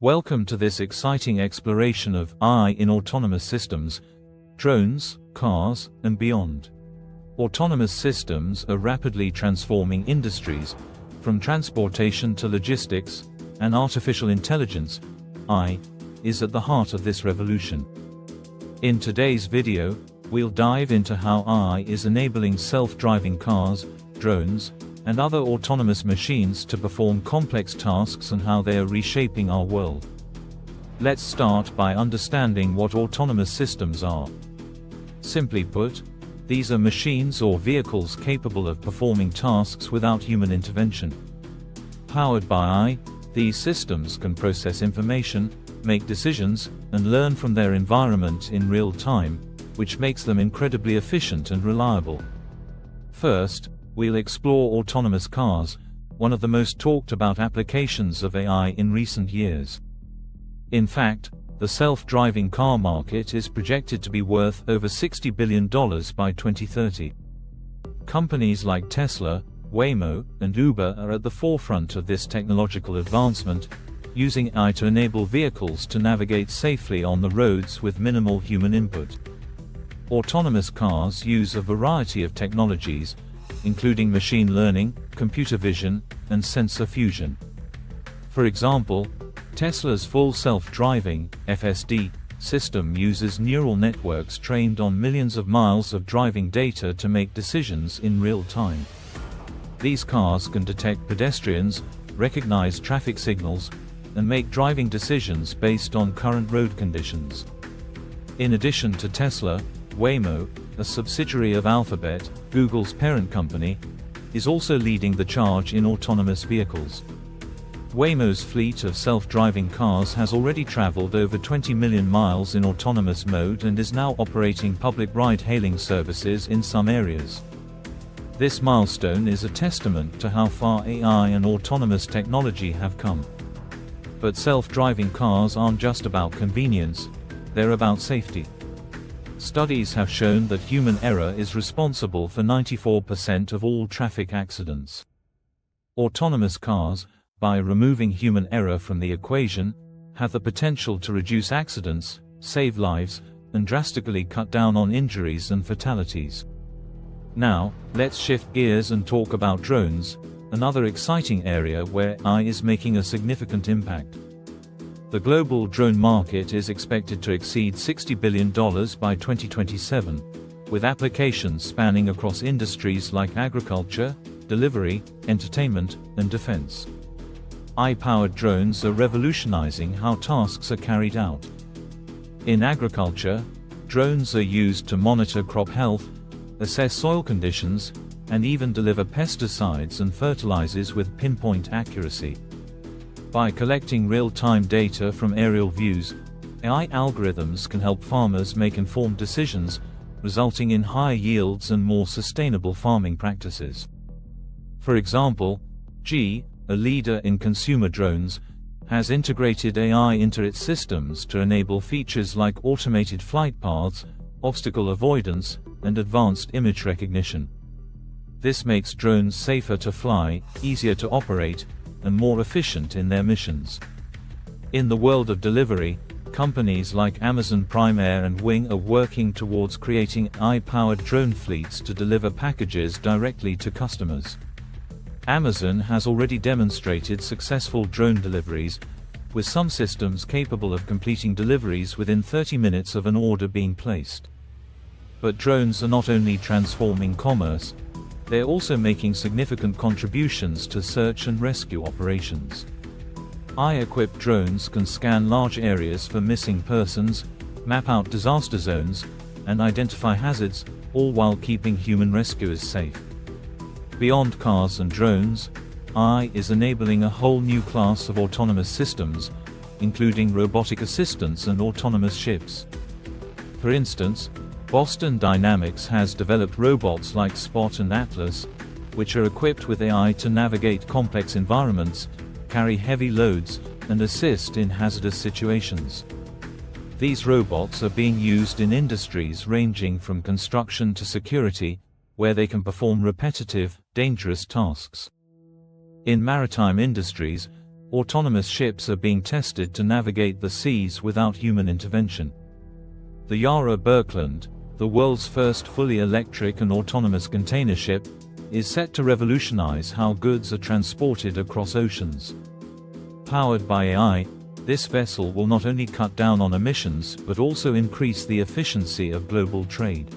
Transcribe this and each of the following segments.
Welcome to this exciting exploration of AI in autonomous systems, drones, cars, and beyond. Autonomous systems are rapidly transforming industries, from transportation to logistics, and artificial intelligence, AI, is at the heart of this revolution. In today's video, we'll dive into how AI is enabling self-driving cars, drones, and other autonomous machines to perform complex tasks and how they are reshaping our world. Let's start by understanding what autonomous systems are. Simply put, these are machines or vehicles capable of performing tasks without human intervention. Powered by AI, these systems can process information, make decisions, and learn from their environment in real time, which makes them incredibly efficient and reliable. First, we'll explore autonomous cars, one of the most talked about applications of AI in recent years. In fact, the self-driving car market is projected to be worth over $60 billion by 2030. Companies like Tesla, Waymo, and Uber are at the forefront of this technological advancement, using AI to enable vehicles to navigate safely on the roads with minimal human input. Autonomous cars use a variety of technologies, including machine learning, computer vision, and sensor fusion. For example, Tesla's full self-driving (FSD) system uses neural networks trained on millions of miles of driving data to make decisions in real time. These cars can detect pedestrians, recognize traffic signals, and make driving decisions based on current road conditions. In addition to Tesla, Waymo, a subsidiary of Alphabet, Google's parent company, is also leading the charge in autonomous vehicles. Waymo's fleet of self-driving cars has already traveled over 20 million miles in autonomous mode and is now operating public ride-hailing services in some areas. This milestone is a testament to how far AI and autonomous technology have come. But self-driving cars aren't just about convenience, they're about safety. Studies have shown that human error is responsible for 94% of all traffic accidents. Autonomous cars, by removing human error from the equation, have the potential to reduce accidents, save lives, and drastically cut down on injuries and fatalities. Now, let's shift gears and talk about drones, another exciting area where AI is making a significant impact. The global drone market is expected to exceed $60 billion by 2027, with applications spanning across industries like agriculture, delivery, entertainment, and defense. AI-powered drones are revolutionizing how tasks are carried out. In agriculture, drones are used to monitor crop health, assess soil conditions, and even deliver pesticides and fertilizers with pinpoint accuracy. By collecting real-time data from aerial views, AI algorithms can help farmers make informed decisions, resulting in higher yields and more sustainable farming practices. For example, G, a leader in consumer drones, has integrated AI into its systems to enable features like automated flight paths, obstacle avoidance, and advanced image recognition. This makes drones safer to fly, easier to operate, and more efficient in their missions. In the world of delivery, companies like Amazon Prime Air and Wing are working towards creating AI-powered drone fleets to deliver packages directly to customers. Amazon has already demonstrated successful drone deliveries, with some systems capable of completing deliveries within 30 minutes of an order being placed. But drones are not only transforming commerce, they're also making significant contributions to search and rescue operations. AI-equipped drones can scan large areas for missing persons, map out disaster zones, and identify hazards, all while keeping human rescuers safe. Beyond cars and drones, AI is enabling a whole new class of autonomous systems, including robotic assistants and autonomous ships. For instance, Boston Dynamics has developed robots like Spot and Atlas, which are equipped with AI to navigate complex environments, carry heavy loads, and assist in hazardous situations. These robots are being used in industries ranging from construction to security, where they can perform repetitive, dangerous tasks. In maritime industries, autonomous ships are being tested to navigate the seas without human intervention. The Yara Birkeland, the world's first fully electric and autonomous container ship, is set to revolutionize how goods are transported across oceans. Powered by AI, this vessel will not only cut down on emissions but also increase the efficiency of global trade.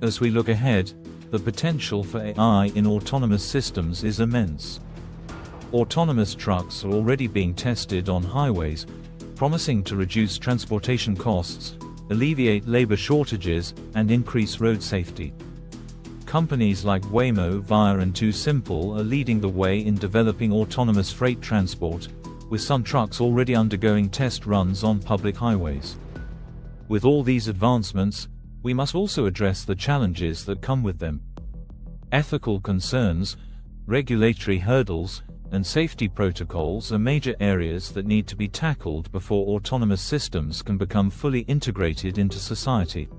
As we look ahead, the potential for AI in autonomous systems is immense. Autonomous trucks are already being tested on highways, promising to reduce transportation costs, alleviate labor shortages, and increase road safety. Companies like Waymo, Via and TuSimple are leading the way in developing autonomous freight transport, with some trucks already undergoing test runs on public highways. With all these advancements, we must also address the challenges that come with them. Ethical concerns, regulatory hurdles, and safety protocols are major areas that need to be tackled before autonomous systems can become fully integrated into society.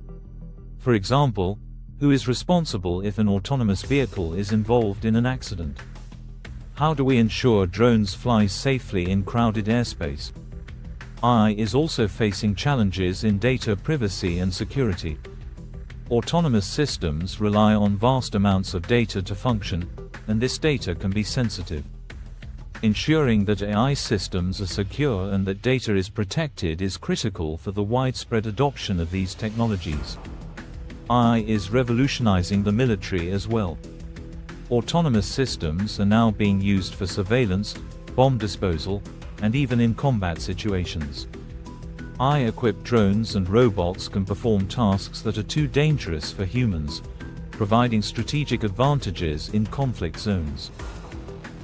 For example, who is responsible if an autonomous vehicle is involved in an accident? How do we ensure drones fly safely in crowded airspace? AI is also facing challenges in data privacy and security. Autonomous systems rely on vast amounts of data to function, and this data can be sensitive. Ensuring that AI systems are secure and that data is protected is critical for the widespread adoption of these technologies. AI is revolutionizing the military as well. Autonomous systems are now being used for surveillance, bomb disposal, and even in combat situations. AI-equipped drones and robots can perform tasks that are too dangerous for humans, providing strategic advantages in conflict zones.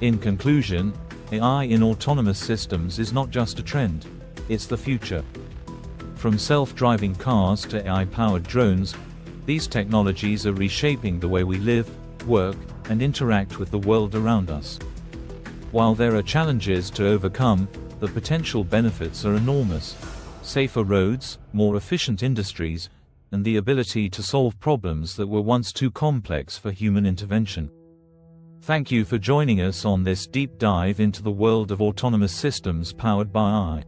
In conclusion, AI in autonomous systems is not just a trend, it's the future. From self-driving cars to AI-powered drones, these technologies are reshaping the way we live, work, and interact with the world around us. While there are challenges to overcome, the potential benefits are enormous: safer roads, more efficient industries, and the ability to solve problems that were once too complex for human intervention. Thank you for joining us on this deep dive into the world of autonomous systems powered by AI.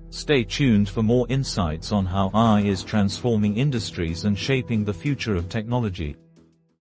Stay tuned for more insights on how AI is transforming industries and shaping the future of technology.